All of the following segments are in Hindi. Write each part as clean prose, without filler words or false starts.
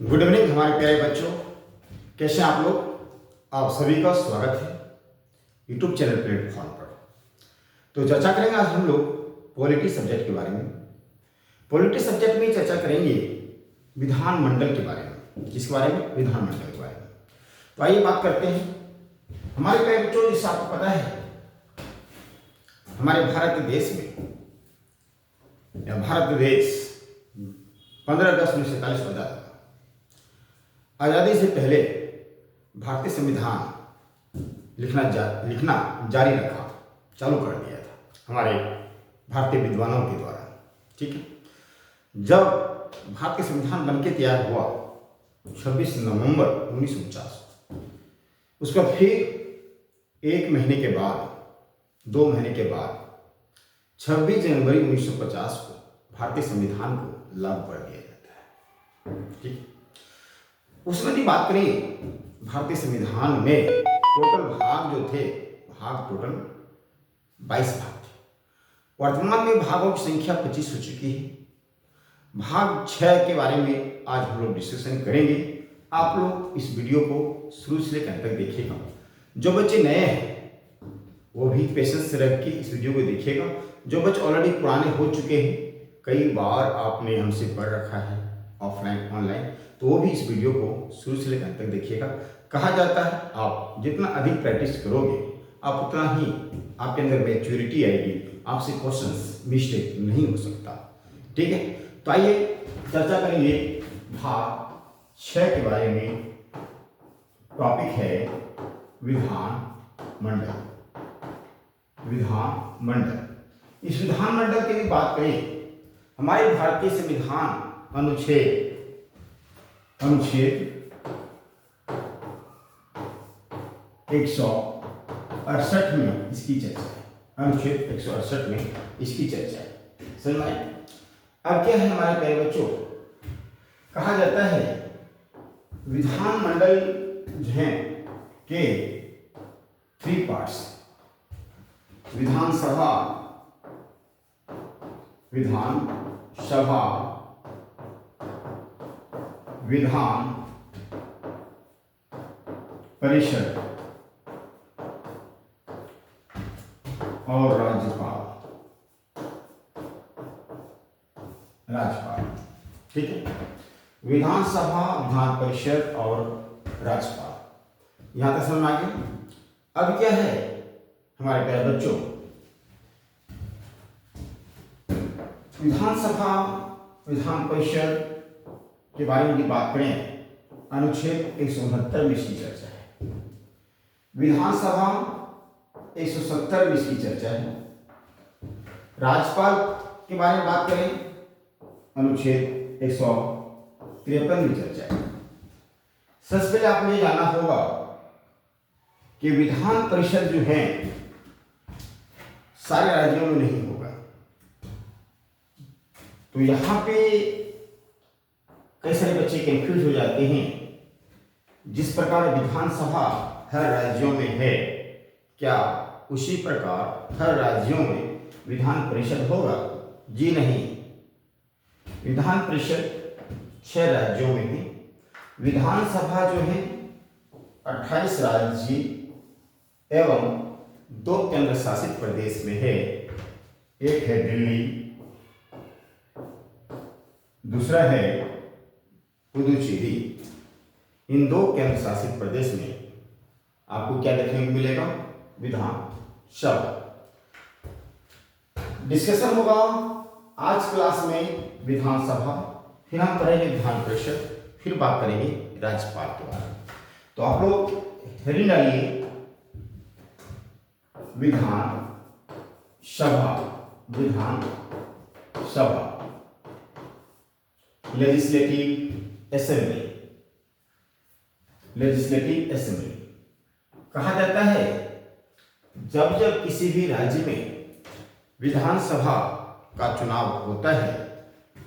गुड इवनिंग हमारे प्यारे बच्चों, कैसे हैं आप लोग। आप सभी का स्वागत है यूट्यूब चैनल प्लेटफॉर्म पर। तो चर्चा करेंगे आज हम लोग पॉलिटी सब्जेक्ट के बारे में। पॉलिटी सब्जेक्ट में चर्चा करेंगे विधानमंडल के बारे में। किसके बारे में? विधानमंडल के बारे में। तो आइए बात करते हैं हमारे प्यारे बच्चों। जैसे आपको पता है हमारे भारत देश में या भारत देश 15 अगस्त 1947 को आजाद हुआ। आज़ादी से पहले भारतीय संविधान लिखना जारी रखा, चालू कर दिया था हमारे भारतीय विद्वानों के द्वारा। ठीक है, जब भारतीय संविधान बनके तैयार हुआ 26 नवंबर 1949, उसका फिर 1 महीने के बाद 2 महीने के बाद 26 जनवरी 1950 को भारतीय संविधान को लागू कर दिया जाता है। ठीक है, उसमें भी बात करें भारतीय संविधान में टोटल भाग जो थे, भाग टोटल 22 भाग थे। वर्तमान में भागों की संख्या 25 हो चुकी है। भाग 6 के बारे में आज हम लोग डिस्कशन करेंगे। आप लोग इस वीडियो को शुरू से लेकर अंत तक देखिएगा। जो बच्चे नए हैं वो भी पेशेंस से रख के इस वीडियो को देखिएगा। जो बच्चे ऑलरेडी पुराने हो चुके हैं, कई बार आपने हमसे पढ़ रखा है ऑफलाइन ऑनलाइन, तो वो भी इस वीडियो को शुरू से लेकर अंत तक देखिएगा। कहा जाता है आप जितना अधिक प्रैक्टिस करोगे आप उतना ही आपके अंदर मैच्योरिटी आएगी, आपसे क्वेश्चंस मिस्टेक नहीं हो सकता। ठीक है, तो आइए चर्चा करेंगे भाग 6 के बारे में। टॉपिक है विधानमंडल। विधानमंडल, इस विधानमंडल की भी बात करें, हमारे भारतीय संविधान अनुच्छेद 168 में इसकी चर्चा है। अनुच्छेद 168 में इसकी चर्चा है। समझ में आए? अब क्या है हमारे प्यारे बच्चों, कहा जाता है विधानमंडल जो है के 3 पार्ट्स, विधानसभा, विधान परिषद और राज्यपाल। ठीक है, विधानसभा, विधान परिषद और राज्यपाल। यहां तक समझ में आ गया। अब क्या है हमारे प्यारे बच्चों, विधानसभा, विधान परिषद के बारे में बात करें, अनुच्छेद 169 में इसकी चर्चा है। विधानसभा 170 में इसकी चर्चा है। राज्यपाल के बारे में बात करें, अनुच्छेद 153 में चर्चा है। सबसे पहले आपको ये जानना होगा कि विधान परिषद जो है सारे राज्यों में नहीं होगा। तो यहां पे कई सारे बच्चे कंफ्यूज हो जाते हैं। जिस प्रकार विधानसभा हर राज्यों में है, क्या उसी प्रकार हर राज्यों में विधान परिषद होगा? जी नहीं। विधान परिषद 6 राज्यों में है। विधानसभा जो है 28 राज्य एवं 2 केंद्र शासित प्रदेश में है। एक है दिल्ली, दूसरा है पुदुचेरी। इन 2 केंद्र शासित प्रदेश में आपको क्या देखने को मिलेगा? विधानसभा। डिस्कशन होगा आज क्लास में विधानसभा, फिर हम पढ़ेंगे विधान परिषद, फिर बात करेंगे राज्यपाल के बारे में। तो आप लोग हेडिंग डालिए विधानसभा। विधानसभा लेजिस्लेटिव असेंबली। लेजिस्लेटिव असेंबली कहा जाता है जब जब किसी भी राज्य में विधानसभा का चुनाव होता है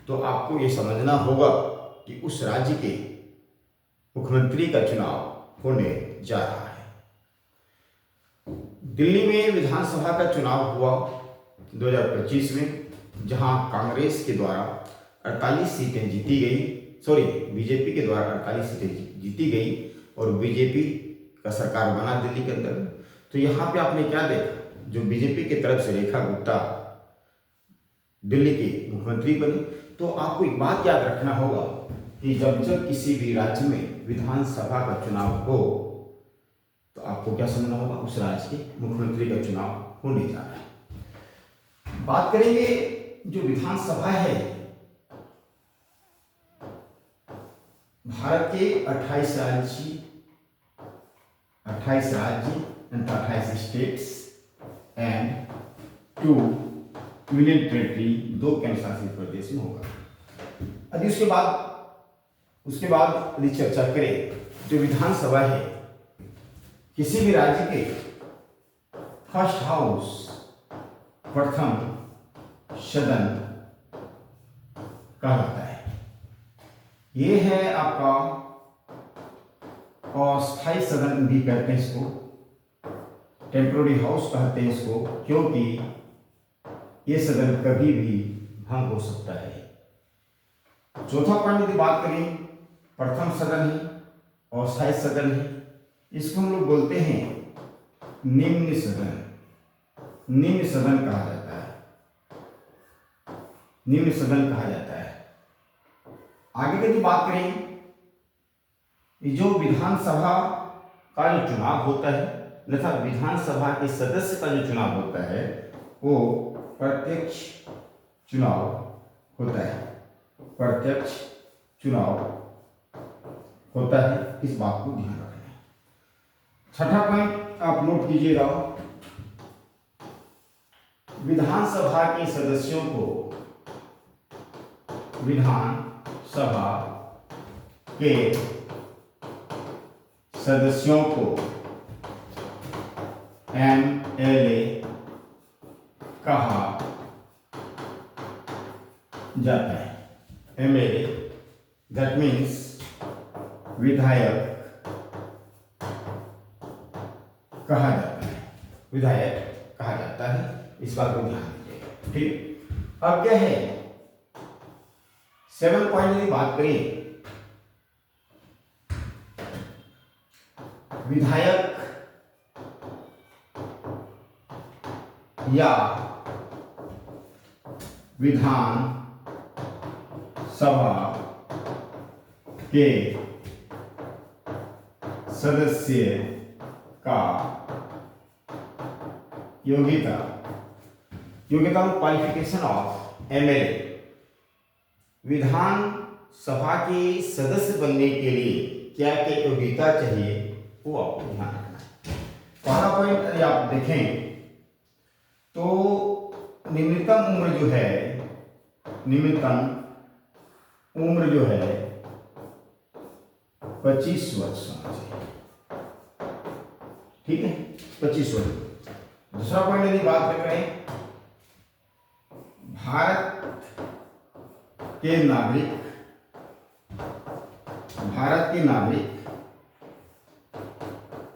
तो आपको ये समझना होगा कि उस राज्य के मुख्यमंत्री का चुनाव होने जा रहा है। दिल्ली में विधानसभा का चुनाव हुआ 2025 में, जहां कांग्रेस के द्वारा 48 सीटें जीती गई, सॉरी बीजेपी के द्वारा 48 सीटें जीती गई और बीजेपी का सरकार बना दिल्ली के अंदर। तो यहाँ पे आपने क्या देखा, जो बीजेपी की तरफ से रेखा गुप्ता दिल्ली की मुख्यमंत्री बनी। तो आपको एक बात याद रखना होगा कि जब जब किसी भी राज्य में विधानसभा का चुनाव हो तो आपको क्या समझना होगा, उस राज्य के मुख्यमंत्री का चुनाव होने जा रहा है। बात करेंगे जो विधानसभा है, भारत के 28 राज्य 28 स्टेट्स एंड 2 यूनियन टेरिटरी, 2 केंद्र शासित प्रदेश में होगा। यदि उसके बाद यदि चर्चा करें, जो विधानसभा है किसी भी राज्य के फर्स्ट हाउस, प्रथम सदन कहलाता है। ये है आपका अस्थायी सदन भी कहते हैं इसको, टेम्पोररी हाउस कहते हैं इसको, क्योंकि ये सदन कभी भी भंग हो सकता है। चौथा पॉइंट की बात करें, प्रथम सदन है, अस्थायी सदन है, इसको हम लोग बोलते हैं निम्न सदन। निम्न सदन कहा जाता है, निम्न सदन कहा जाता है। आगे की बात करें, जो विधानसभा का जो चुनाव होता है तथा विधानसभा के सदस्य का जो चुनाव होता है वो प्रत्यक्ष चुनाव होता है, प्रत्यक्ष चुनाव होता है। इस बात को ध्यान रखना है। छठा पॉइंट आप नोट कीजिएगा, विधानसभा के सदस्यों को, विधानसभा के सदस्यों को एमएलए कहा जाता है। एमएलए दैट मीन्स विधायक कहा जाता है, विधायक कहा जाता है। इस बात को ध्यान दीजिएगा, ठीक। अब क्या है 7 पॉइंट की बात करें, विधायक या विधान सभा के सदस्य का योग्यता qualification of MLA, Vidhan Sabha के सदस्य बनने के लिए क्या क्या योग्यता चाहिए वो आपको ध्यान रखना है। पहला पॉइंट यदि आप देखें तो निम्नतम उम्र जो है, निम्नतम उम्र जो है 25 वर्ष होना चाहिए, ठीक है, 25 वर्ष। दूसरा पॉइंट यदि बात करें, भारत के नागरिक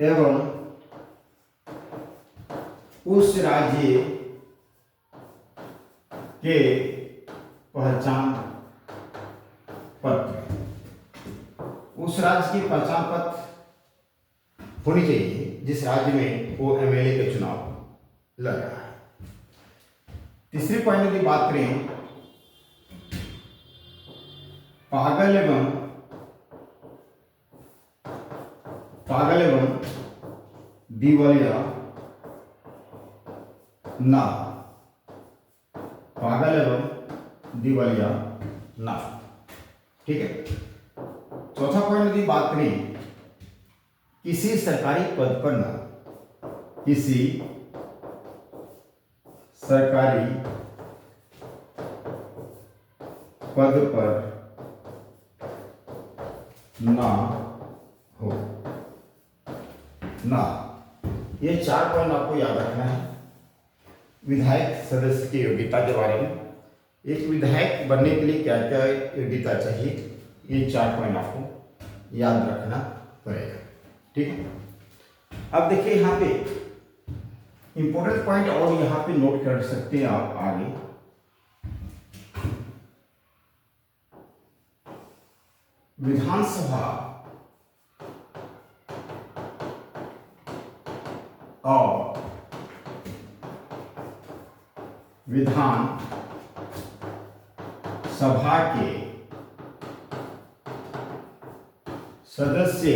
एवं उस राज्य के पहचान पत्र, उस राज्य की पहचान पत्र होनी चाहिए जिस राज्य में वो एमएलए का चुनाव लड़ रहा है। तीसरी पॉइंट की बात करें, पागल एवं दिवालिया ना, पागल एवं दिवालिया ना, ठीक है। चौथा पॉइंट की बात करें, किसी सरकारी पद पर ना, किसी सरकारी पद पर ना हो, ना। ये 4 पॉइंट आपको याद रखना है विधायक सदस्य की योग्यता के बारे में। एक विधायक बनने के लिए क्या क्या योग्यता चाहिए, ये 4 पॉइंट आपको याद रखना पड़ेगा, ठीक है। अब देखिए यहाँ पे इंपॉर्टेंट पॉइंट और यहाँ पे नोट कर सकते हैं आप आगे। विधानसभा और विधान सभा के सदस्य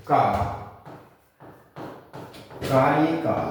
का कार्यकाल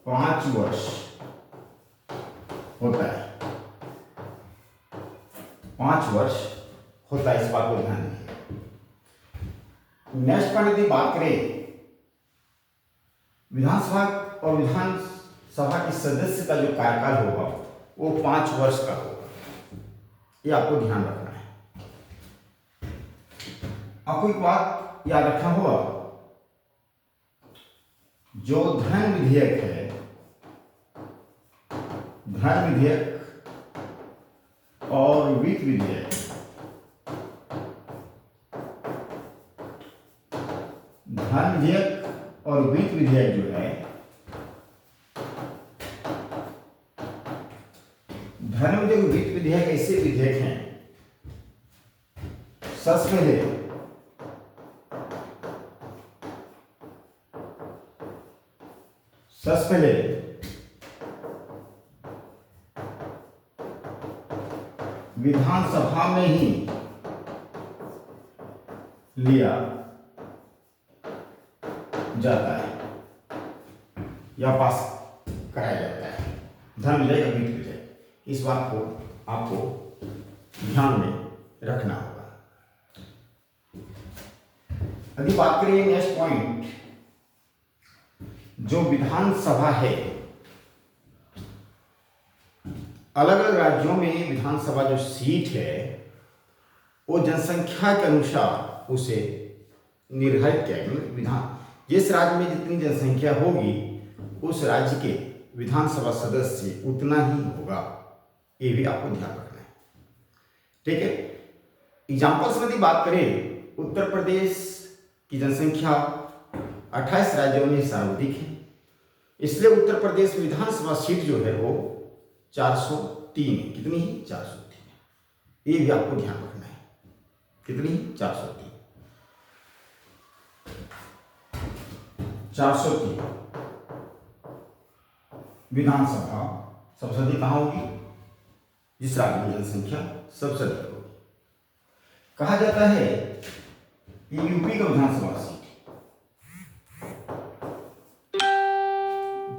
5 वर्ष होता है। 5 वर्ष होता है, इस बात को ध्यान रखिए। नेक्स्ट पॉइंट यदि बात करें विधानसभा और विधानसभा के सदस्य का जो कार्यकाल होगा वो 5 वर्ष का होगा, ये आपको ध्यान रखना है। आपको एक बात याद रखना होगा, जो धन विधेयक है, धन विधेयक और वित्त विधेयक, धन विधेयक और वित्त विधेयक जो है, धन विधेयक और वित्त विधेयक ऐसे विधेयक हैं, सबसे पहले विधानसभा में ही लिया जाता है या पास कराया जाता है, धन विधेयक और वित्त विधेयक। इस बात को आपको ध्यान में रखना होगा। यदि बात करें नेक्स्ट पॉइंट, जो विधानसभा है, अलग अलग राज्यों में विधानसभा जो सीट है वो जनसंख्या के अनुसार उसे निर्धारित किया गया। विधान जिस राज्य में जितनी जनसंख्या होगी उस राज्य के विधानसभा सदस्य उतना ही होगा, ये भी आपको ध्यान रखना है। ठीक है, एग्जाम्पल्स में यदि बात करें, उत्तर प्रदेश की जनसंख्या 28 राज्यों में सर्वाधिक है, इसलिए उत्तर प्रदेश विधानसभा सीट जो है वो 403 है। कितनी ही? 403 है। ये भी आपको ध्यान रखना है। कितनी? 403। 403 विधानसभा सबसे अधिक कहाँ होगी? जिस राज्य में जनसंख्या सबसे अधिक होगी। कहा जाता है ये यूपी का विधानसभा सीट।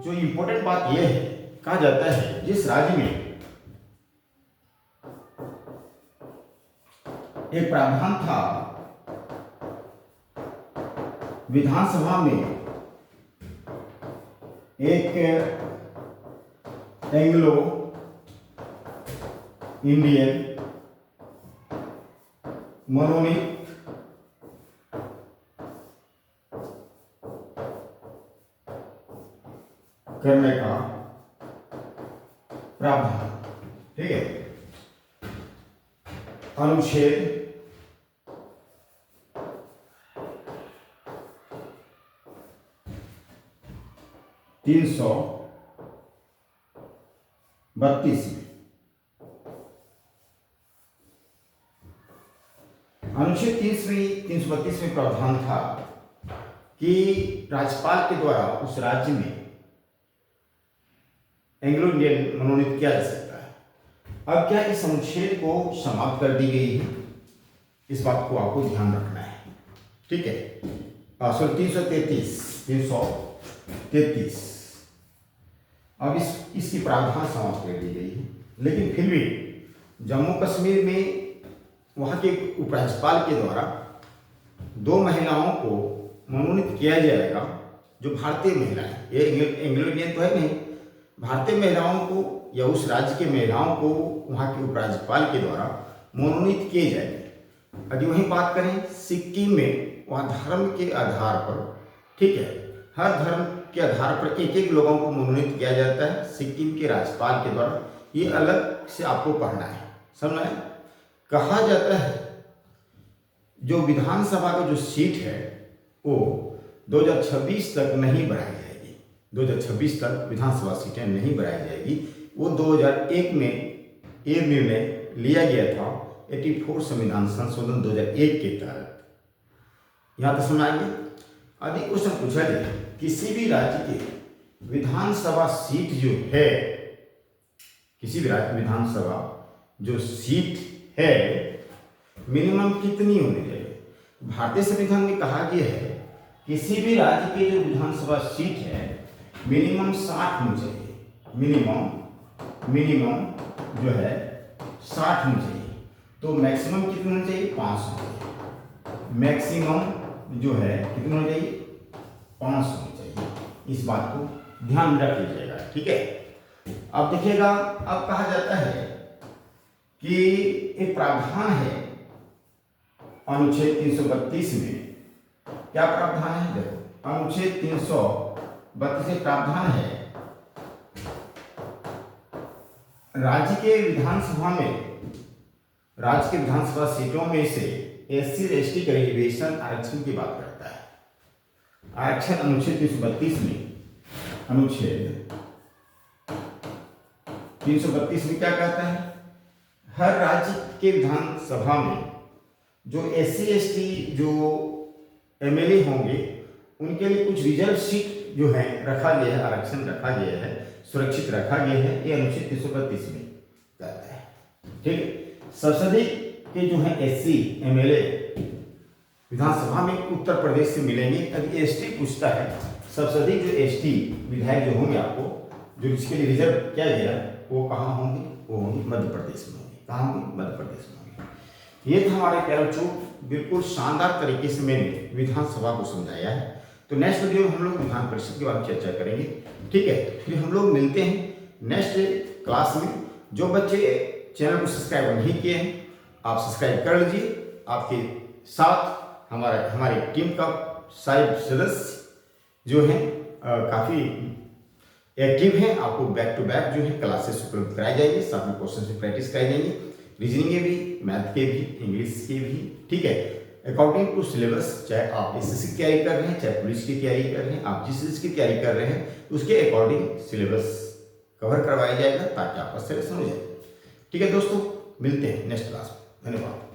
जो इंपॉर्टेंट बात यह है, कहा जाता है जिस राज्य में एक प्रावधान था विधानसभा में एक एंग्लो इंडियन मनोनीत करने का प्रावधान, ठीक है, अनुच्छेद 332 में, अनुच्छेद 332 में प्रावधान था कि राज्यपाल के द्वारा उस राज्य में एंग्लो इंडियन मनोनीत किया जा सकता है। अब क्या इस अनुच्छेद को समाप्त कर दी गई है? इस बात को आपको ध्यान रखना है। ठीक है, 333 अब इसकी प्रावधान समाप्त कर दी गई है, लेकिन फिर भी जम्मू कश्मीर में वहाँ के उपराज्यपाल के द्वारा 2 महिलाओं को मनोनीत किया जाएगा, जो भारतीय महिलाएं, ये एंग्लो इंडियन तो है नहीं, भारतीय महिलाओं को या उस राज्य के महिलाओं को वहाँ के उपराज्यपाल के द्वारा मनोनीत किए जाएंगे। यदि वहीं बात करें सिक्किम में, वहाँ धर्म के आधार पर, ठीक है, हर धर्म के आधार पर एक एक लोगों को मनोनीत किया जाता है सिक्किम के राज्यपाल के द्वारा। ये अलग से आपको पढ़ना है, समझना है। कहा जाता है जो विधानसभा का जो सीट है वो 2026 तक नहीं बढ़ाई जाएगी। 2026 तक विधानसभा सीटें नहीं बढ़ाई जाएगी, वो 2001 में ये निर्णय लिया गया था 84 संविधान संशोधन 2001 के तहत। यहाँ तक समझ आ गया। यदि क्वेश्चन पूछा जाए किसी भी राज्य के विधानसभा सीट जो है, किसी भी राज्य की विधानसभा जो सीट है मिनिमम कितनी होनी चाहिए, भारतीय संविधान में कहा गया है किसी भी राज्य की जो विधानसभा सीट है मिनिमम 60 होनी चाहिए। मिनिमम जो है 60 होनी चाहिए। तो मैक्सिमम कितनी होनी चाहिए? 5 होनी चाहिए। मैक्सिमम जो है कितनी होनी चाहिए? 5 होनी चाहिए। इस बात को ध्यान में रख लीजिएगा, ठीक है। अब देखिएगा, अब कहा जाता है कि एक प्रावधान है अनुच्छेद 332 में। क्या प्रावधान है? देखो, अनुच्छेद 332 में प्रावधान है राज्य के विधानसभा सीटों में से एससी एसटी का रिजर्वेशन आरक्षण की बात करता है। आरक्षण अनुच्छेद 332 में, अनुच्छेद 332 में क्या कहता है? हर राज्य के विधानसभा में जो एससी एसटी जो एमएलए होंगे उनके लिए कुछ रिजर्व सीट जो है रखा गया है, आरक्षण रखा गया है, सुरक्षित रखा गया है। ये अनुच्छेद 332 में कहता है, ठीक है। संसदीय के जो है एससी एमएलए विधानसभा में उत्तर प्रदेश से मिलेंगे। अभी एसटी पूछता है, संसदीय जो एसटी विधायक जो होंगे आपको, जो इसके लिए रिजर्व किया गया, वो कहाँ होंगे? वो होंगे मध्य प्रदेश में होंगे। कहाँ होंगे? मध्य प्रदेश में होंगे। ये था हमारे कैलचो, बिल्कुल शानदार तरीके से मैंने विधानसभा को समझाया है। तो नेक्स्ट वीडियो में हम लोग विधान परिषद के बारे में चर्चा करेंगे, ठीक है। फिर हम लोग मिलते हैं नेक्स्ट क्लास में। जो बच्चे चैनल को सब्सक्राइब नहीं किए हैं, आप सब्सक्राइब कर लीजिए। आपके साथ हमारी टीम का सारे सदस्य जो हैं काफ़ी एक्टिव हैं। आपको बैक टू बैक जो है क्लासेस उपलब्ध कराई जाएगी, साथ में क्वेश्चन से प्रैक्टिस कराई जाएगी, रीजनिंग के भी, मैथ के भी, इंग्लिश के भी, ठीक है। अकॉर्डिंग टू सिलेबस, चाहे आप एसएससी की तैयारी कर रहे हैं, चाहे पुलिस की तैयारी कर रहे हैं, आप जिस चीज़ की तैयारी कर रहे हैं उसके अकॉर्डिंग सिलेबस कवर करवाया जाएगा ताकि आपका सिलेबस हो जाए, ठीक है दोस्तों। मिलते हैं नेक्स्ट क्लास में। धन्यवाद।